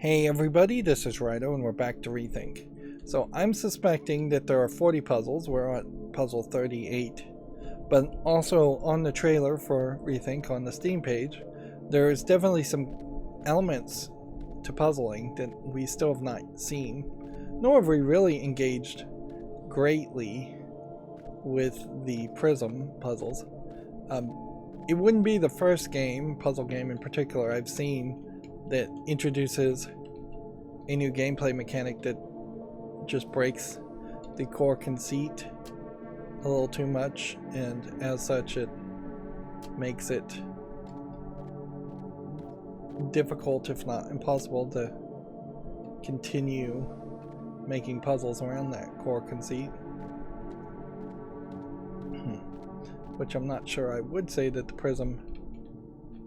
Hey everybody, this is Rydo and we're back to ReThink. So I'm suspecting that there are 40 puzzles. We're on puzzle 38. But also on the trailer for ReThink on the Steam page, there is definitely some elements to puzzling that we still have not seen. Nor have we really engaged greatly with the prism puzzles. It wouldn't be the first puzzle game in particular I've seen that introduces a new gameplay mechanic that just breaks the core conceit a little too much, and as such it makes it difficult, if not impossible, to continue making puzzles around that core conceit. Which I'm not sure I would say that the prism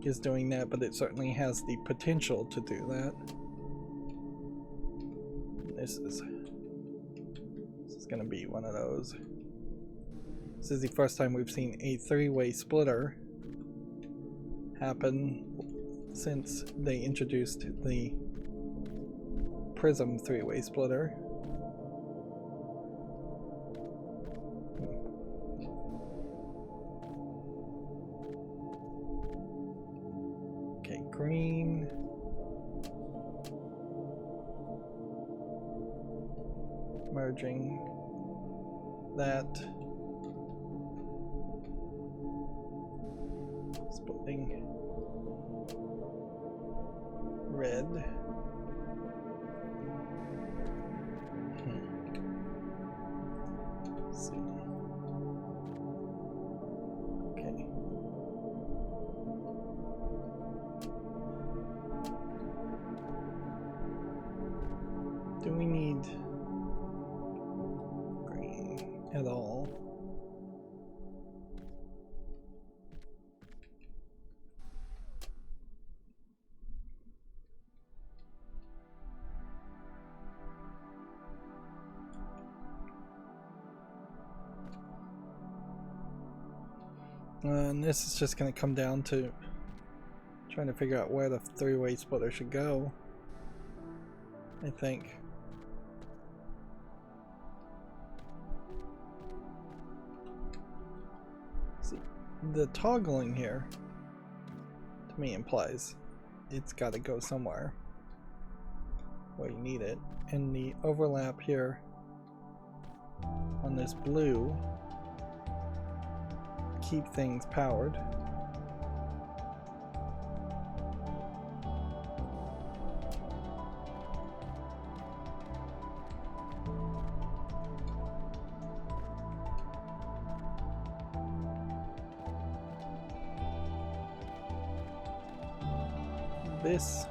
is doing that, but it certainly has the potential to do that. This is going to be one of those. This is the first time we've seen a three-way splitter happen since they introduced the prism three-way splitter. Okay, green. Merging that. Splitting red. Let's see. Okay. Do we need green at all? And this is just going to come down to trying to figure out where the three-way splitter should go, I think. See, the toggling here to me implies it's got to go somewhere where you need it, and the overlap here on this blue keep things powered. This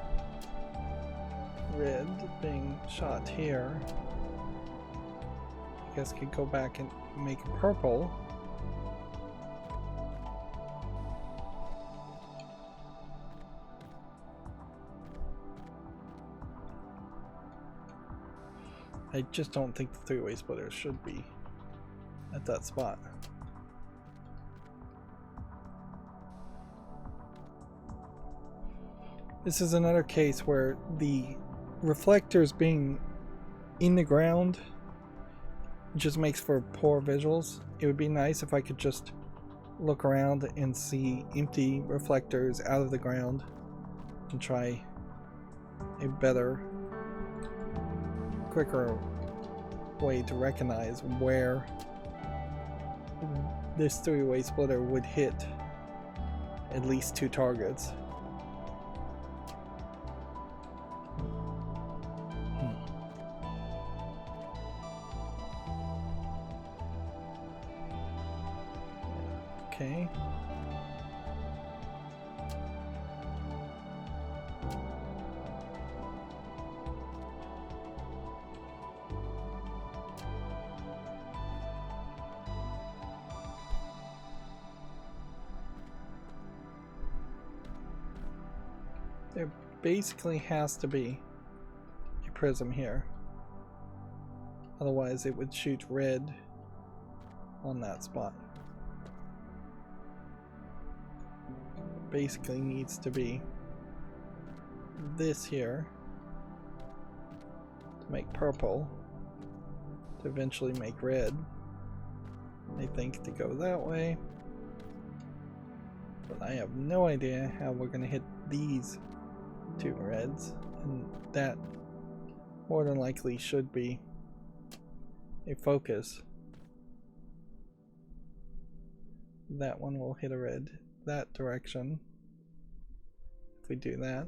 red being shot here, I guess could go back and make purple. I just don't think the three-way splitter should be at that spot. This is another case where the reflectors being in the ground just makes for poor visuals. It would be nice if I could just look around and see empty reflectors out of the ground and try a better, quicker way to recognize where this three-way splitter would hit at least two targets. Okay. There basically has to be a prism here. Otherwise it would shoot red on that spot. Basically needs to be this here to make purple, to eventually make red. I think to go that way. But I have no idea how we're going to hit these two reds, and that more than likely should be a focus. That one will hit a red that direction if we do that.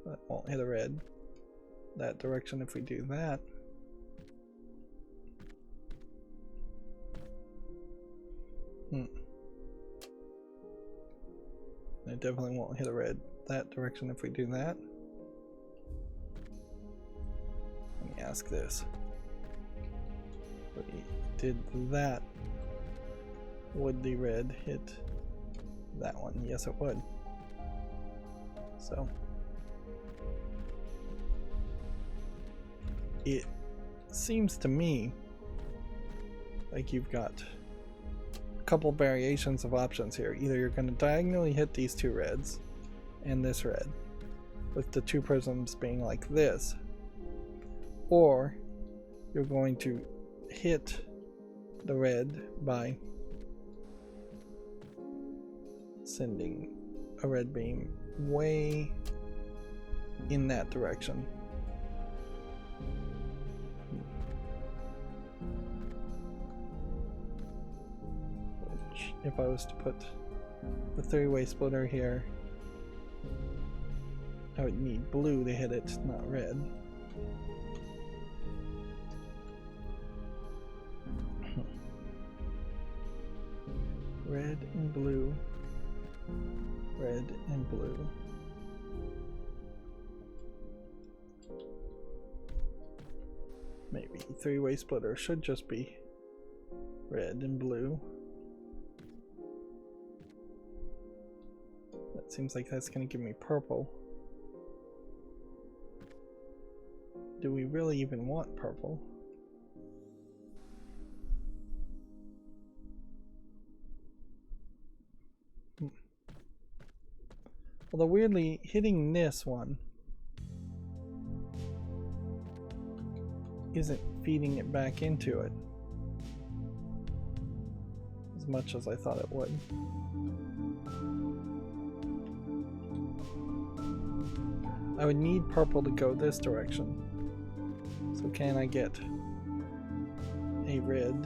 That won't hit a red that direction if we do that. It definitely won't hit a red that direction if we do that. Let me ask this. If we did that, would the red hit that one? Yes, it would. So it seems to me like you've got couple variations of options here. Either you're going to diagonally hit these two reds and this red with the two prisms being like this, or you're going to hit the red by sending a red beam way in that direction. If I was to put the three-way splitter here, I would need blue to hit it, not red. Red and blue. Red and blue. Maybe three-way splitter should just be red and blue. That seems like that's going to give me purple. Do we really even want purple? Although weirdly, hitting this one isn't feeding it back into it as much as I thought it would. I would need purple to go this direction. So can I get a red?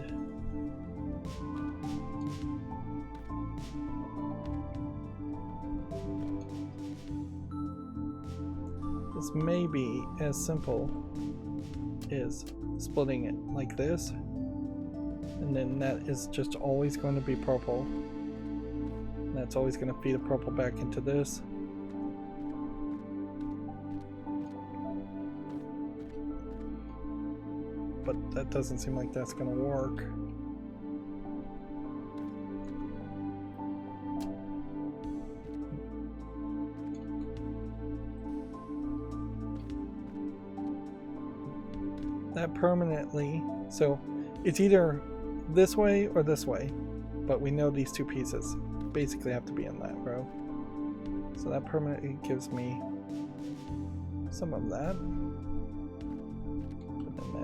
This may be as simple as splitting it like this, and then that is just always going to be purple. And that's always going to feed a purple back into this. But that doesn't seem like that's going to work. That permanently, so it's either this way or this way, but we know these two pieces basically have to be in that row. So that permanently gives me some of that.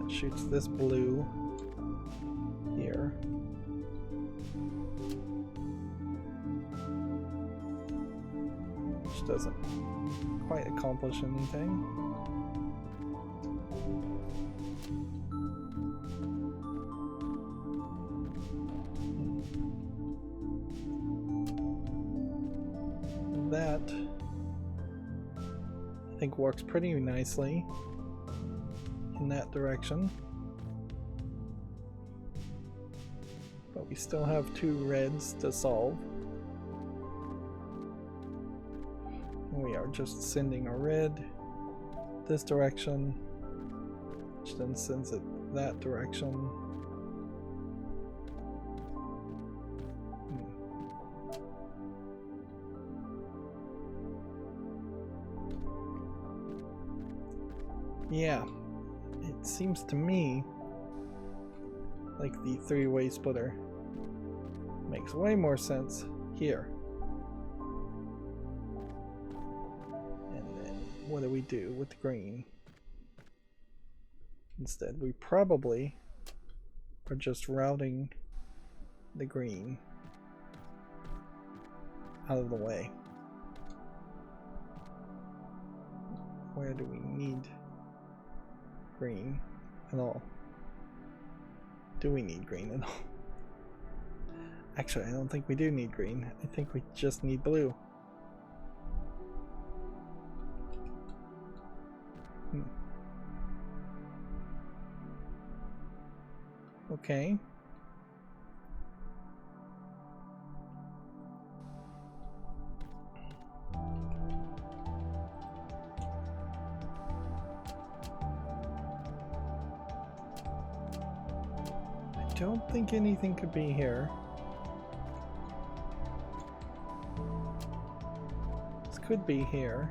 Shoots this blue here. Which doesn't quite accomplish anything. That I think works pretty nicely in that direction, but we still have two reds to solve. We are just sending a red this direction, which then sends it that direction. Yeah. It seems to me like the three-way splitter makes way more sense here. And then what do we do with the green? Instead, we probably are just routing the green out of the way. Where do we need green at all? Do we need green at all? Actually, I don't think we do need green. I think we just need blue. Okay. I don't think anything could be here. This could be here.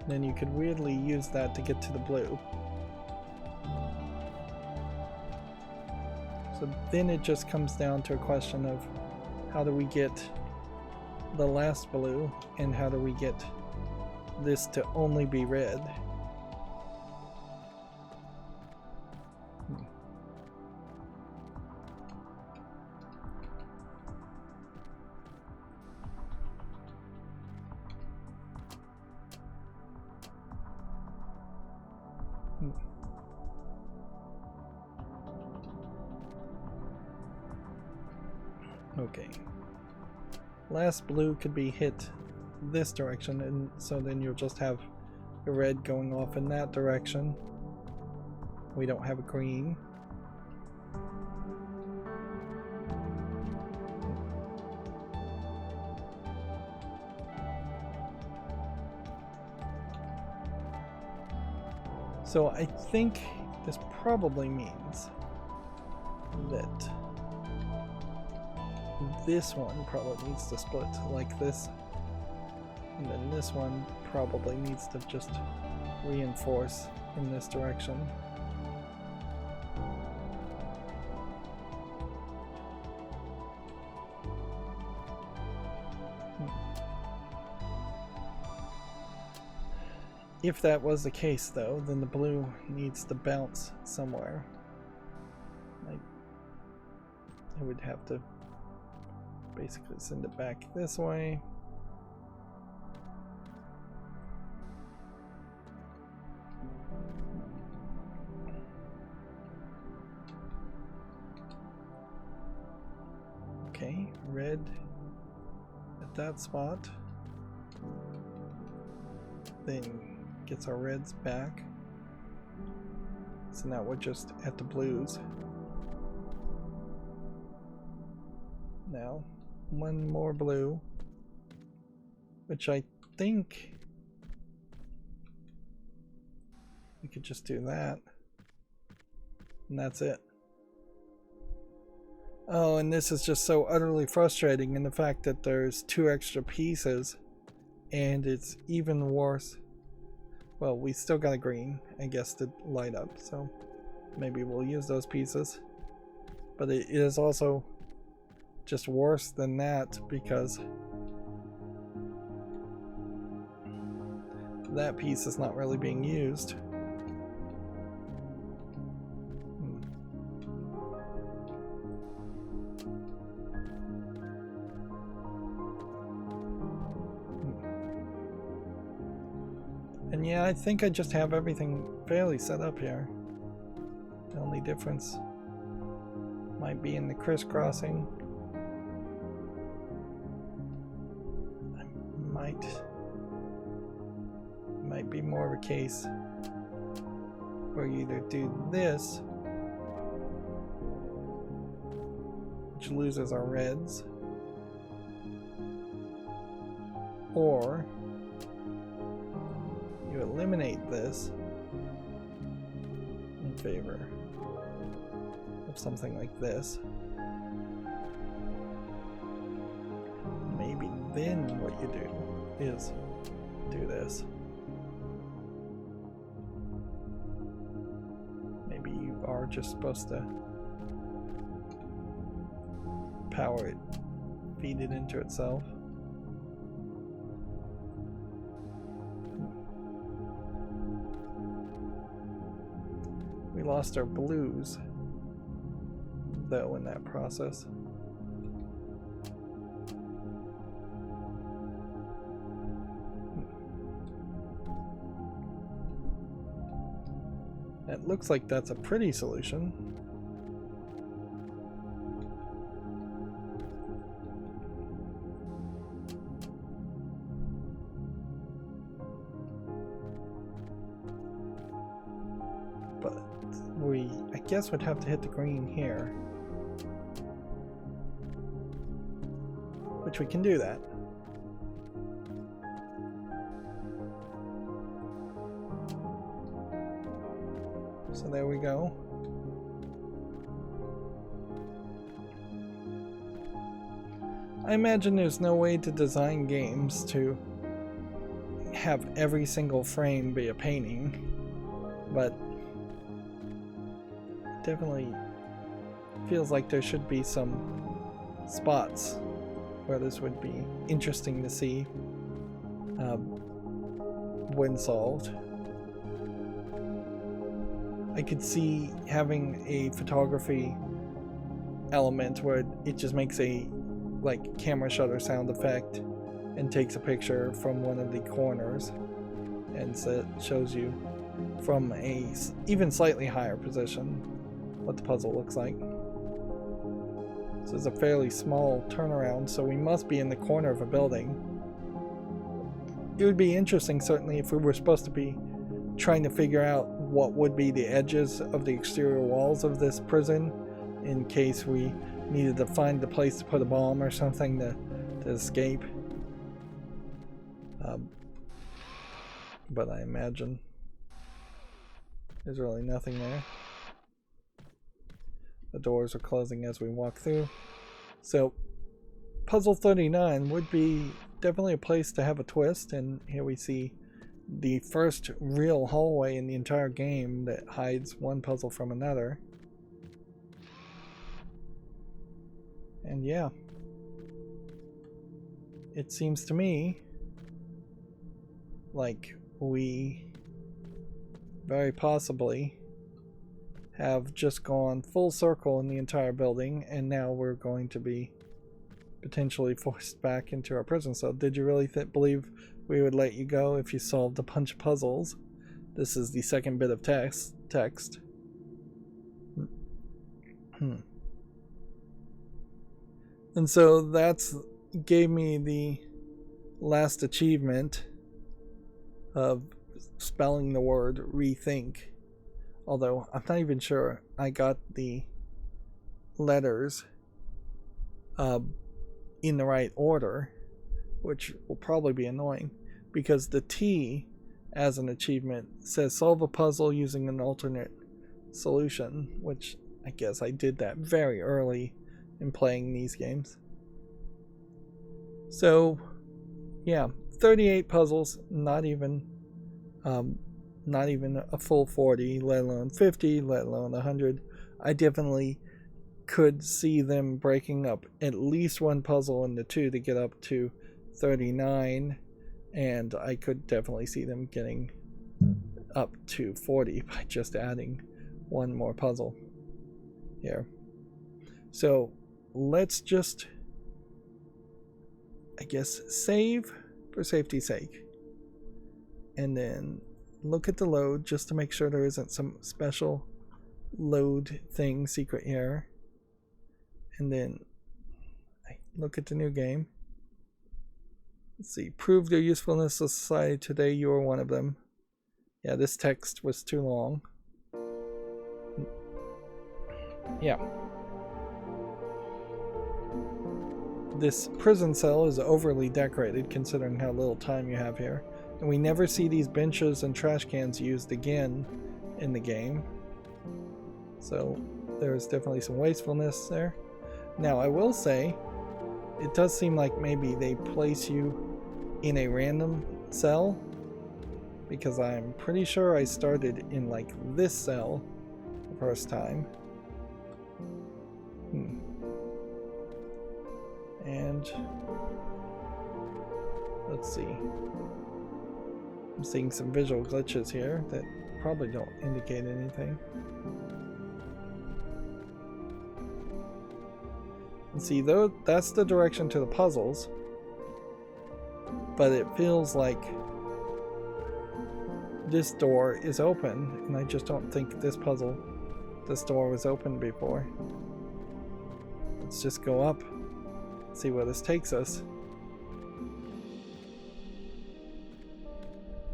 Then you could weirdly use that to get to the blue. So then it just comes down to a question of how do we get the last blue and how do we get this to only be red. Okay. Last blue could be hit this direction, and so then you'll just have the red going off in that direction. We don't have a green. So I think this probably means that this one probably needs to split like this, and then this one probably needs to just reinforce in this direction. If that was the case though, then the blue needs to bounce somewhere. I would have to basically send it back this way. Okay, red at that spot. Then gets our reds back. So now we're just at the blues. Now, one more blue, which I think we could just do that, and that's it. Oh, and this is just so utterly frustrating in the fact that there's 2 extra pieces, and it's even worse. Well, we still got a green, I guess, to light up, so maybe we'll use those pieces. But it is also just worse than that because that piece is not really being used. And yeah, I think I just have everything fairly set up here. The only difference might be in the crisscrossing. Might be more of a case where you either do this, which loses our reds, or you eliminate this in favor of something like this. Maybe then what you do is do this. Maybe you are just supposed to power it, feed it into itself. We lost our blues, though, in that process. It looks like that's a pretty solution. But I guess would have to hit the green here. Which we can do that. So there we go. I imagine there's no way to design games to have every single frame be a painting, but it definitely feels like there should be some spots where this would be interesting to see when solved. I could see having a photography element where it just makes a like camera shutter sound effect and takes a picture from one of the corners, and so it shows you from a even slightly higher position what the puzzle looks like. This is a fairly small turnaround, so we must be in the corner of a building. It would be interesting, certainly, if we were supposed to be trying to figure out what would be the edges of the exterior walls of this prison in case we needed to find the place to put a bomb or something to escape. But I imagine there's really nothing there. The doors are closing as we walk through. So puzzle 39 would be definitely a place to have a twist, and here we see the first real hallway in the entire game that hides one puzzle from another. And yeah, it seems to me like we very possibly have just gone full circle in the entire building, and now we're going to be potentially forced back into our prison cell. Did you really believe we would let you go if you solved a bunch of puzzles? This is the second bit of text. And so that's gave me the last achievement of spelling the word ReThink. Although I'm not even sure I got the letters in the right order, which will probably be annoying because the T as an achievement says solve a puzzle using an alternate solution, which I guess I did that very early in playing these games. So yeah, 38 puzzles, not even a full 40, let alone 50, let alone 100. I definitely could see them breaking up at least one puzzle into two to get up to 39, and I could definitely see them getting up to 40 by just adding one more puzzle here. So let's just, I guess, save for safety's sake, and then look at the load just to make sure there isn't some special load thing secret here, and then I look at the new game. Let's see, prove their usefulness to society today, you are one of them. Yeah, this text was too long. Yeah. This prison cell is overly decorated considering how little time you have here. And we never see these benches and trash cans used again in the game. So there's definitely some wastefulness there. Now I will say, it does seem like maybe they place you in a random cell, because I'm pretty sure I started in like this cell the first time. And let's see. I'm seeing some visual glitches here that probably don't indicate anything. And see, though, that's the direction to the puzzles, but it feels like this door is open, and I just don't think this door was open before. Let's just go up, see where this takes us.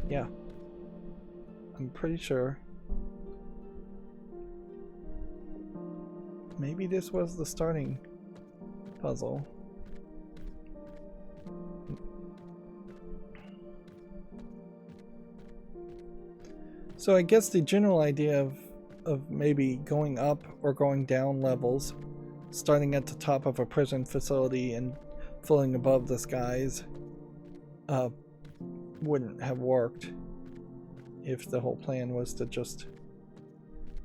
Yeah, I'm pretty sure. Maybe this was the starting puzzle. So I guess the general idea of maybe going up or going down levels, starting at the top of a prison facility and filling above the skies, wouldn't have worked if the whole plan was to just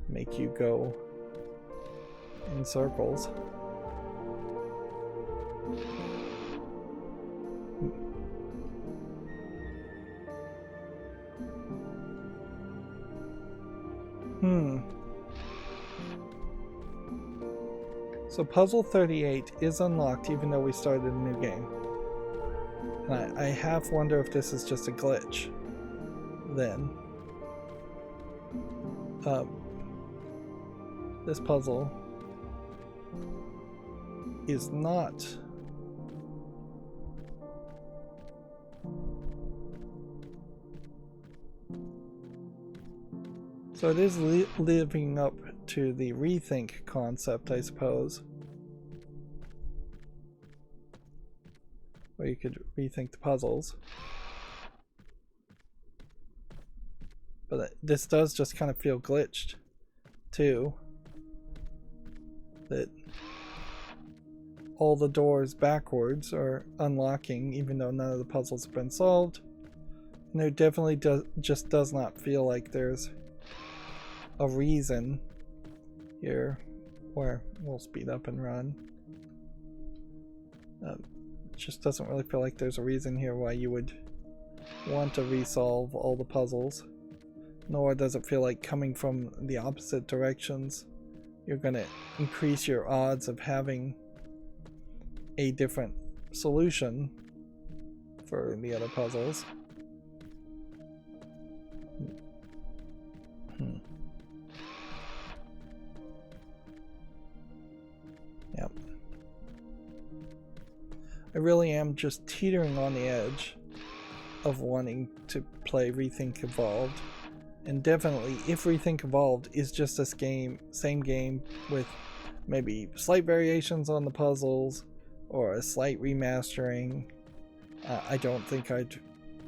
make you go in circles. So puzzle 38 is unlocked even though we started a new game. And I half wonder if this is just a glitch then. This puzzle is not so it is living up to the ReThink concept, I suppose, where you could rethink the puzzles. But this does just kind of feel glitched too, that all the doors backwards are unlocking even though none of the puzzles have been solved. And there definitely just does not feel like there's a reason here, where we'll speed up and run. It just doesn't really feel like there's a reason here why you would want to resolve all the puzzles, nor does it feel like coming from the opposite directions you're going to increase your odds of having a different solution for the other puzzles. Yep. I really am just teetering on the edge of wanting to play ReThink Evolved. And definitely, if ReThink Evolved is just this game, same game with maybe slight variations on the puzzles or a slight remastering, I don't think I'd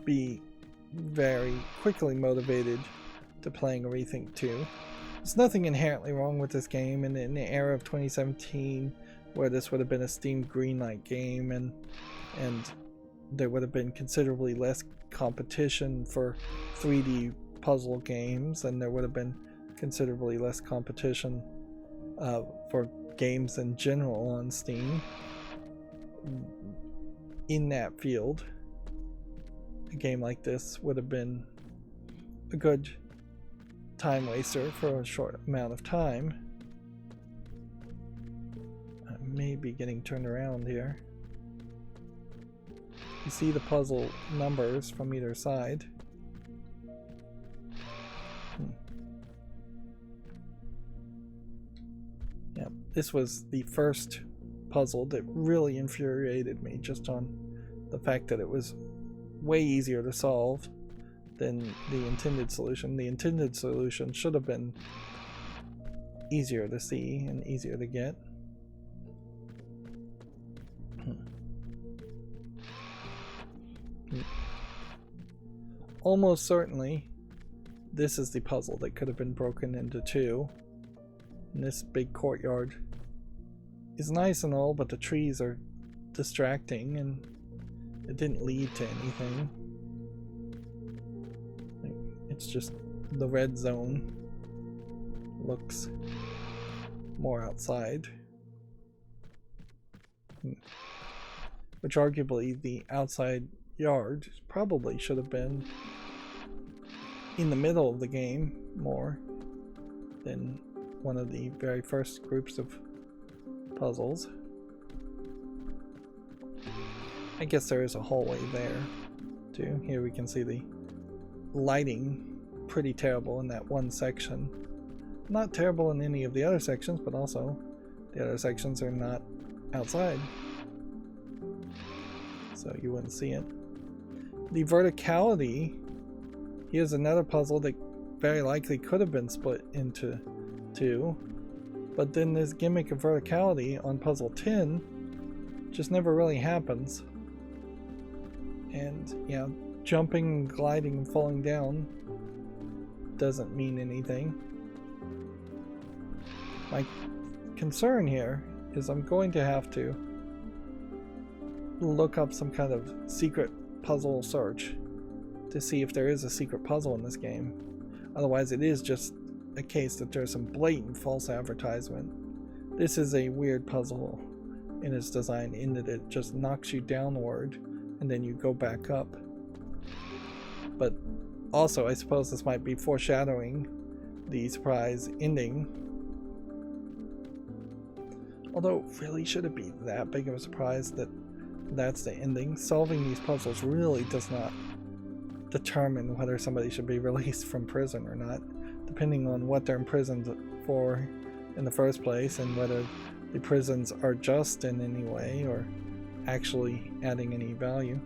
be very quickly motivated to playing a ReThink 2. There's nothing inherently wrong with this game, and in the era of 2017 where this would have been a Steam Greenlight game and there would have been considerably less competition for 3D puzzle games, and there would have been considerably less competition for games in general on Steam. In that field, a game like this would have been a good time waster for a short amount of time. I may be getting turned around here. You see the puzzle numbers from either side. Yeah, this was the first puzzle that really infuriated me, just on the fact that it was way easier to solve than the intended solution. The intended solution should have been easier to see and easier to get. Almost certainly this is the puzzle that could have been broken into two. And this big courtyard is nice and all, but the trees are distracting and it didn't lead to anything. It's just the red zone looks more outside, which arguably the outside yard probably should have been in the middle of the game more than one of the very first groups of puzzles. I guess there is a hallway there too. Here we can see the lighting pretty terrible in that one section. Not terrible in any of the other sections, but also the other sections are not outside, so you wouldn't see it. The verticality, here's another puzzle that very likely could have been split into two, but then this gimmick of verticality on puzzle 10 just never really happens. And yeah, jumping, gliding, and falling down doesn't mean anything. My concern here is I'm going to have to look up some kind of secret puzzle search to see if there is a secret puzzle in this game. Otherwise it is just a case that there's some blatant false advertisement. This is a weird puzzle in its design in that it just knocks you downward and then you go back up. But also I suppose this might be foreshadowing the surprise ending. Although, really, should it be that big of a surprise that that's the ending? Solving these puzzles really does not determine whether somebody should be released from prison or not, depending on what they're imprisoned for in the first place and whether the prisons are just in any way or actually adding any value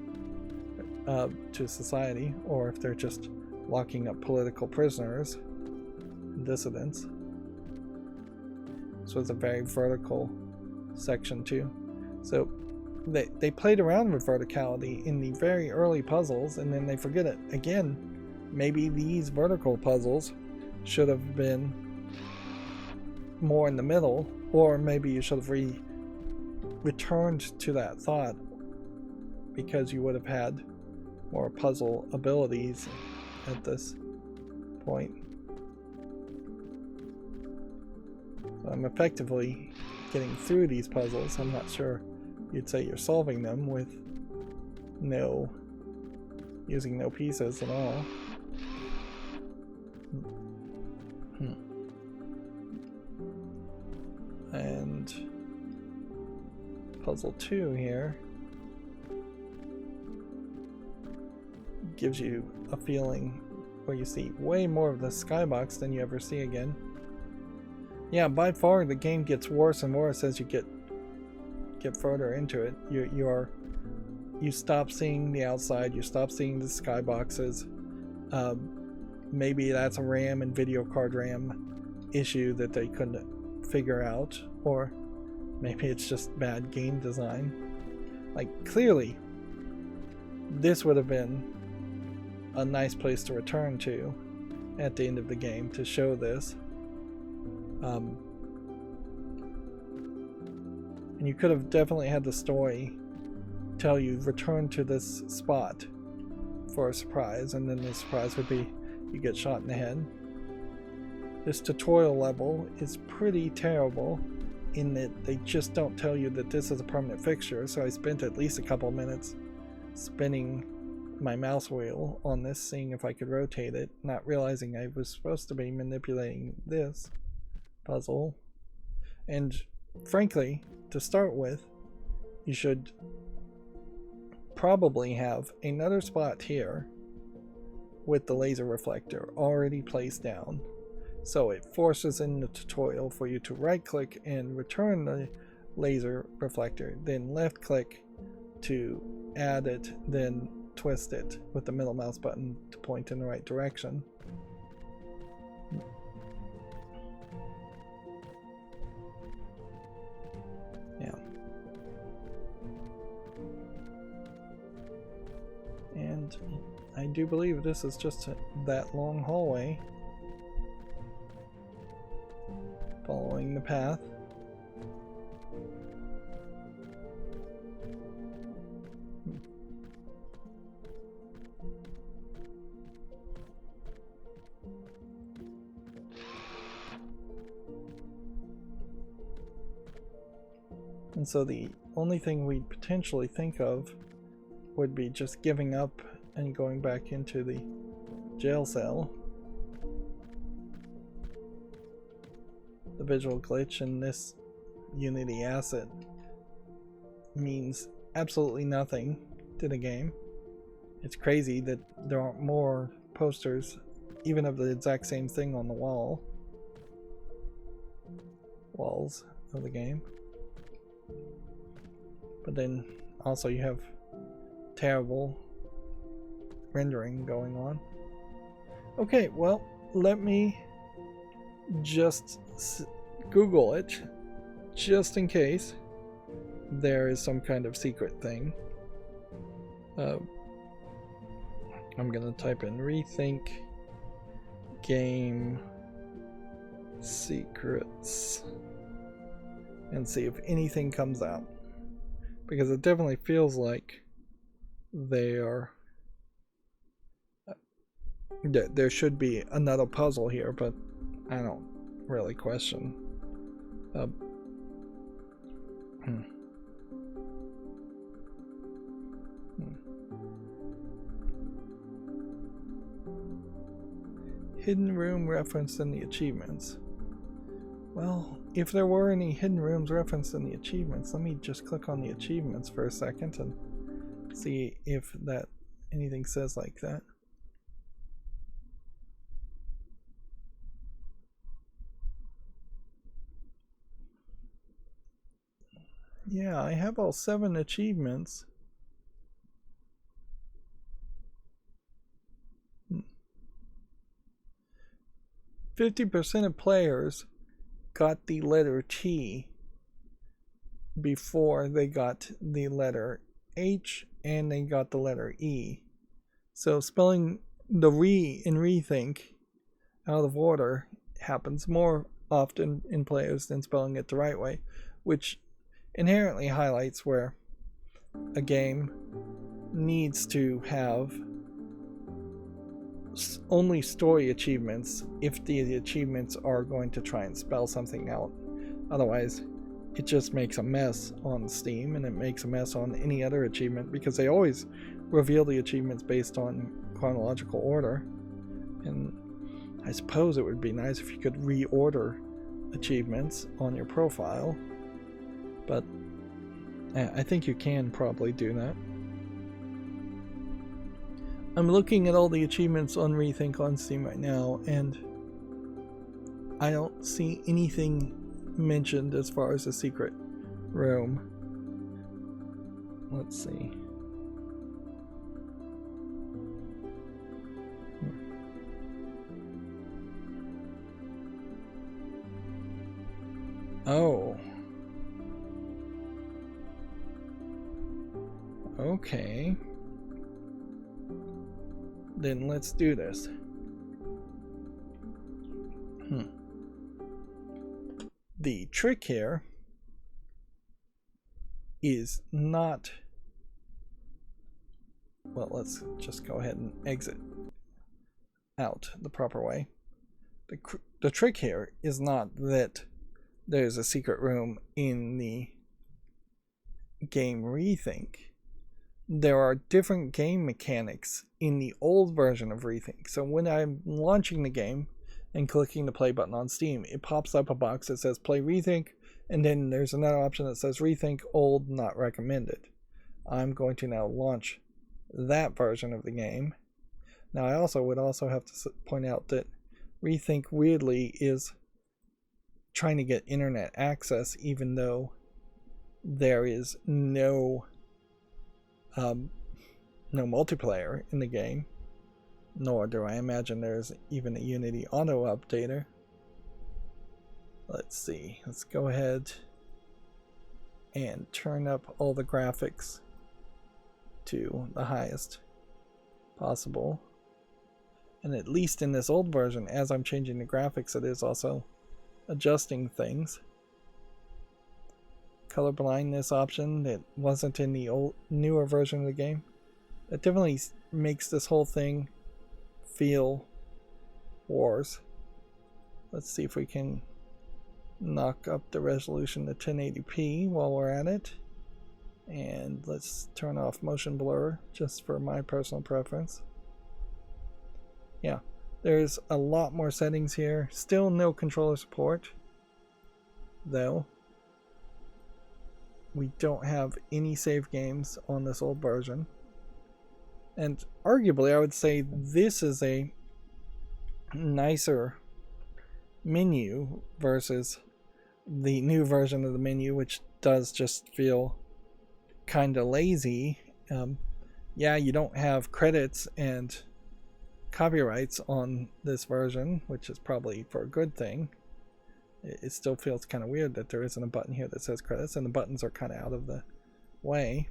to society, or if they're just locking up political prisoners, dissidents. So it's a very vertical section too. So they played around with verticality in the very early puzzles and then they forget it again. Maybe these vertical puzzles should have been more in the middle, or maybe you should have returned to that thought because you would have had more puzzle abilities at this point. I'm effectively getting through these puzzles. I'm not sure you'd say you're solving them with using no pieces at all. And puzzle 2 here gives you a feeling where you see way more of the skybox than you ever see again. Yeah, by far the game gets worse and worse as you get further into it. You stop seeing the outside, you stop seeing the skyboxes. Maybe that's a RAM and video card RAM issue that they couldn't figure out, or maybe it's just bad game design. Like, clearly this would have been a nice place to return to at the end of the game to show this. And you could have definitely had the story tell you return to this spot for a surprise, and then the surprise would be you get shot in the head. This tutorial level is pretty terrible in that they just don't tell you that this is a permanent fixture, so I spent at least a couple minutes spinning my mouse wheel on this, seeing if I could rotate it, not realizing I was supposed to be manipulating this puzzle. And frankly, to start with, you should probably have another spot here with the laser reflector already placed down, so it forces in the tutorial for you to right click and return the laser reflector, then left click to add it, then twist it with the middle mouse button to point in the right direction. Yeah. And I do believe this is just that long hallway following the path. And so the only thing we'd potentially think of would be just giving up and going back into the jail cell. the visual glitch in this Unity asset means absolutely nothing to the game. It's crazy that there aren't more posters, even of the exact same thing on the walls of the game. But then also you have terrible rendering going on. Okay, well, let me just Google it, just in case there is some kind of secret thing. I'm gonna type in ReThink game secrets and see if anything comes out, because it definitely feels like there should be another puzzle here, but I don't really question. Hidden room referenced in the achievements. Well, if there were any hidden rooms referenced in the achievements, let me just click on the achievements for a second and see if that anything says like that. Yeah, I have all 7 achievements. 50% of players got the letter T before they got the letter H, and they got the letter E. So spelling the re in ReThink out of order happens more often in players than spelling it the right way, which inherently highlights where a game needs to have only story achievements if the achievements are going to try and spell something out. Otherwise, it just makes a mess on Steam, and it makes a mess on any other achievement, because they always reveal the achievements based on chronological order. And I suppose it would be nice if you could reorder achievements on your profile, but I think you can probably do that. I'm looking at all the achievements on ReThink on Steam right now, and I don't see anything mentioned as far as a secret room. Let's see. Oh. Okay. Then let's do this. The trick here is not... Well, let's just go ahead and exit out the proper way. The trick here is not that there's a secret room in the game ReThink. There are different game mechanics in the old version of ReThink. So when I'm launching the game and clicking the play button on Steam, it pops up a box that says play ReThink, and then there's another option that says ReThink old, not recommended. I'm going to now launch that version of the game. Now I would also have to point out that ReThink weirdly is trying to get internet access, even though there is no multiplayer in the game, nor do I imagine there's even a Unity auto updater. Let's see, let's go ahead and turn up all the graphics to the highest possible. And at least in this old version, as I'm changing the graphics, it is also adjusting things. Color blindness option that wasn't in the newer version of the game. That definitely makes this whole thing feel worse. Let's see if we can knock up the resolution to 1080p while we're at it. And let's turn off motion blur just for my personal preference. Yeah, there's a lot more settings here. Still no controller support. though. We don't have any save games on this old version. And arguably, I would say this is a nicer menu versus the new version of the menu, which does just feel kind of lazy. Yeah, you don't have credits and copyrights on this version, which is probably for a good thing. It still feels kind of weird that there isn't a button here that says credits, and the buttons are kind of out of the way.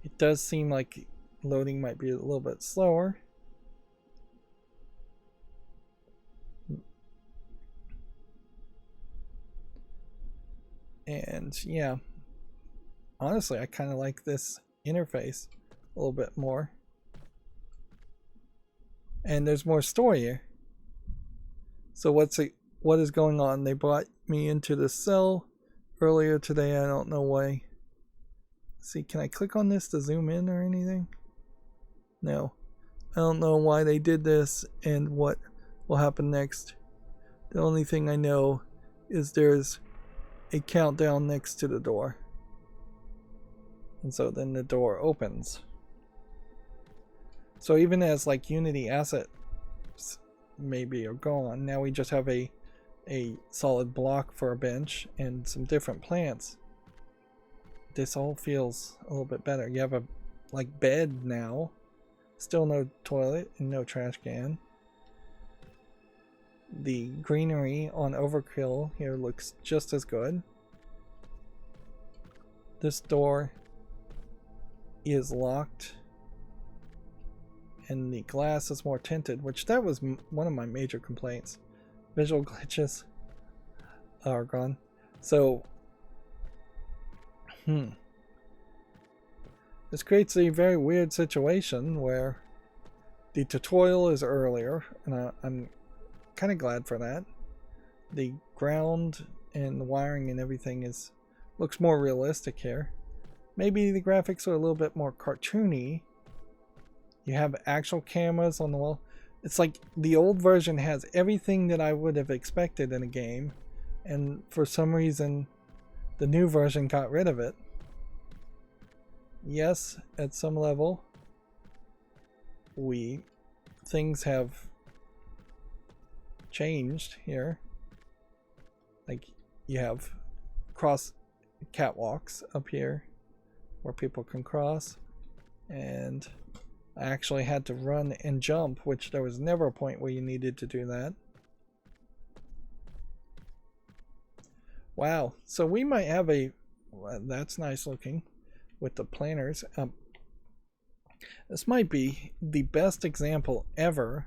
It does seem like loading might be a little bit slower. And yeah, honestly, I kind of like this interface a little bit more. And there's more story here. So what is going on? They brought me into the cell earlier today. I don't know why. See, can I click on this to zoom in or anything? No. I don't know why they did this and what will happen next. The only thing I know is there's a countdown next to the door. And so then the door opens. So even as like Unity assets maybe are gone, now we just have a solid block for a bench and some different plants. This all feels a little bit better. You have a like bed now. Still no toilet and no trash can. The greenery on Overkill here looks just as good. This door is locked. And the glass is more tinted, which that was one of my major complaints. Visual glitches are gone. So, this creates a very weird situation where the tutorial is earlier, and I'm kind of glad for that. The ground and the wiring and everything looks more realistic here. Maybe the graphics are a little bit more cartoony. You have actual cameras on the wall. It's like the old version has everything that I would have expected in a game, and for some reason the new version got rid of it. Yes, at some level things have changed here. Like you have cross catwalks up here where people can cross, and I actually had to run and jump, which there was never a point where you needed to do that. Wow, so we might have well, that's nice looking with the planners. This might be the best example ever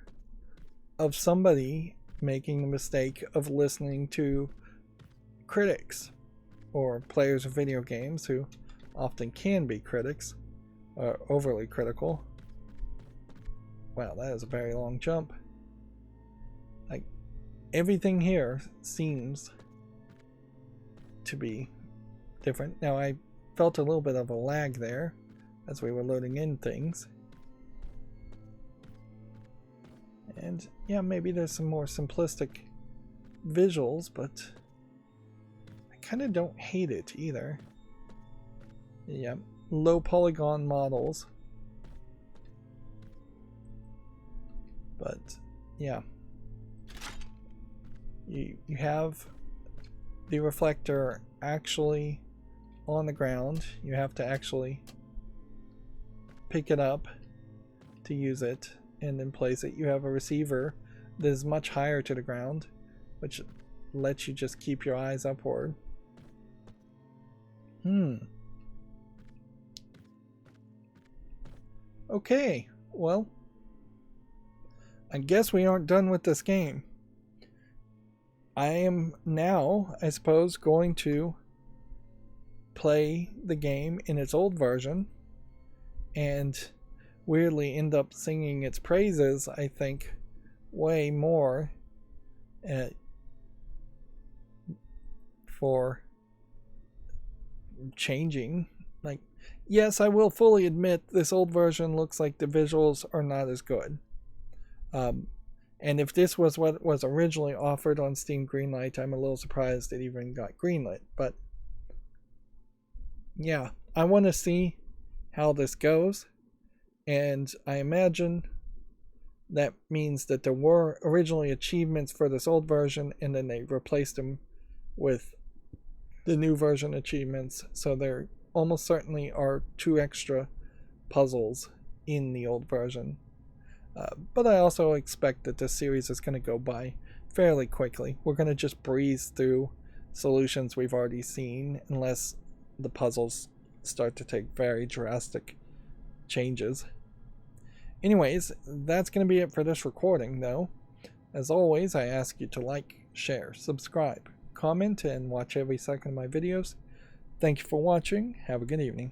of somebody making the mistake of listening to critics or players of video games who often can be critics, overly critical. Wow, that is a very long jump. Like, everything here seems to be different. Now, I felt a little bit of a lag there as we were loading in things. And yeah, maybe there's some more simplistic visuals, but I kind of don't hate it either. Yeah, low polygon models. But yeah, you have the reflector actually on the ground. You have to actually pick it up to use it and then place it. You have a receiver that is much higher to the ground, which lets you just keep your eyes upward. Okay, well, I guess we aren't done with this game. I am now, I suppose, going to play the game in its old version and weirdly end up singing its praises, I think, way more for changing. Like, yes, I will fully admit this old version looks like the visuals are not as good. And if this was what was originally offered on Steam Greenlight, I'm a little surprised it even got greenlit. But yeah, I want to see how this goes. And I imagine that means that there were originally achievements for this old version, and then they replaced them with the new version achievements. So there almost certainly are 2 extra puzzles in the old version. But I also expect that this series is going to go by fairly quickly. We're going to just breeze through solutions we've already seen, unless the puzzles start to take very drastic changes. Anyways, that's going to be it for this recording, though. As always, I ask you to like, share, subscribe, comment, and watch every second of my videos. Thank you for watching. Have a good evening.